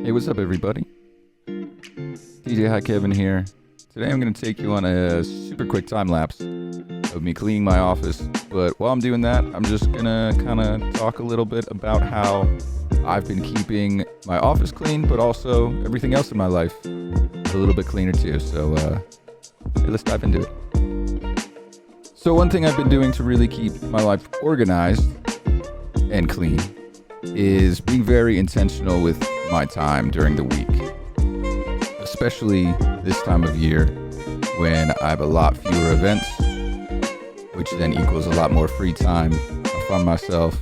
Hey, what's up, everybody? DJ Hi Kevin here. Today I'm going to take you on a super quick time lapse of me cleaning my office. But while I'm doing that, I'm just going to kind of talk a little bit about how I've been keeping my office clean, but also everything else in my life a little bit cleaner too. So hey, let's dive into it. So one thing I've been doing to really keep my life organized and clean is being very intentional with my time during the week, especially this time of year when I have a lot fewer events, which then equals a lot more free time. I find myself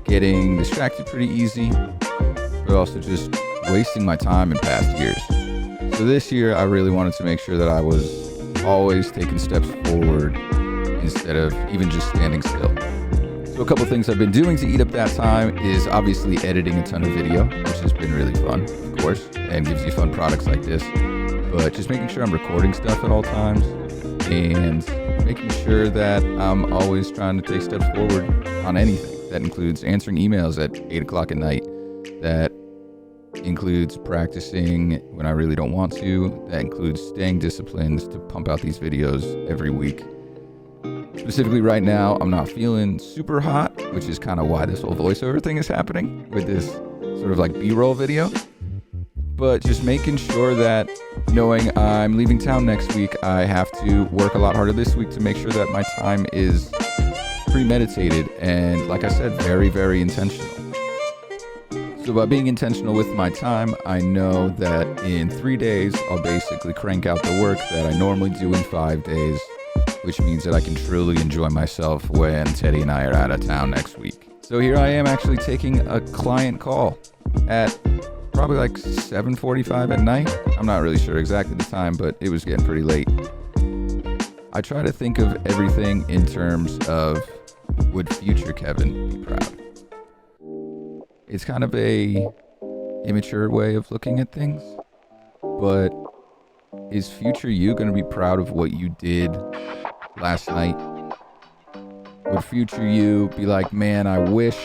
getting distracted pretty easy, but also just wasting my time in past years. So this year I really wanted to make sure that I was always taking steps forward instead of even just standing still. So a couple things I've been doing to eat up that time is obviously editing a ton of video, which has been really fun, of course, and gives you fun products like this. But just making sure I'm recording stuff at all times and making sure that I'm always trying to take steps forward on anything. That includes answering emails at 8 o'clock at night. That includes practicing when I really don't want to. That includes staying disciplined to pump out these videos every week. Specifically right now, I'm not feeling super hot, which is kind of why this whole voiceover thing is happening with this sort of like B-roll video. But just making sure that knowing I'm leaving town next week, I have to work a lot harder this week to make sure that my time is premeditated and, like I said, very, very intentional. So by being intentional with my time, I know that in 3 days, I'll basically crank out the work that I normally do in 5 days, which means that I can truly enjoy myself when Teddy and I are out of town next week. So here I am actually taking a client call at probably like 7:45 at night. I'm not really sure exactly the time, but it was getting pretty late. I try to think of everything in terms of, would future Kevin be proud? It's kind of a immature way of looking at things, but is future you going to be proud of what you did last night? Would future you be like, man, I wish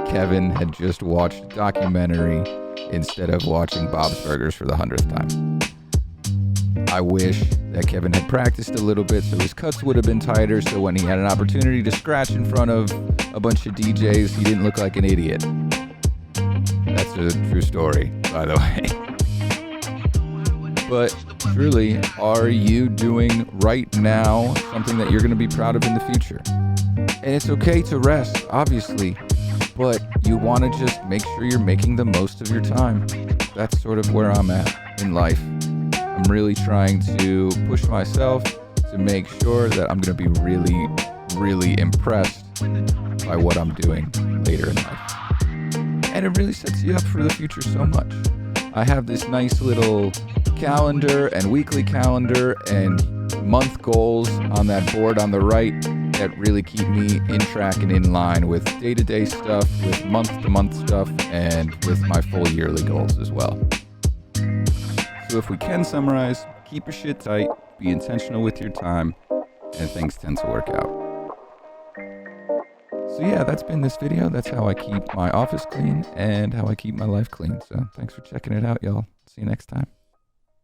Kevin had just watched a documentary instead of watching Bob's Burgers for the 100th time? I wish that Kevin had practiced a little bit so his cuts would have been tighter, so when he had an opportunity to scratch in front of a bunch of DJs, he didn't look like an idiot. That's a true story, by the way. But truly, are you doing right now something that you're going to be proud of in the future? And it's okay to rest, obviously, but you want to just make sure you're making the most of your time. That's sort of where I'm at in life. I'm really trying to push myself to make sure that I'm going to be really, really impressed by what I'm doing later in life. And it really sets you up for the future so much. I have this nice little calendar and weekly calendar and month goals on that board on the right that really keep me in track and in line with day-to-day stuff, with month-to-month stuff, and with my full yearly goals as well. So if we can summarize, keep your shit tight, be intentional with your time, and things tend to work out. So yeah, that's been this video. That's how I keep my office clean and how I keep my life clean. So thanks for checking it out, y'all. See you next time.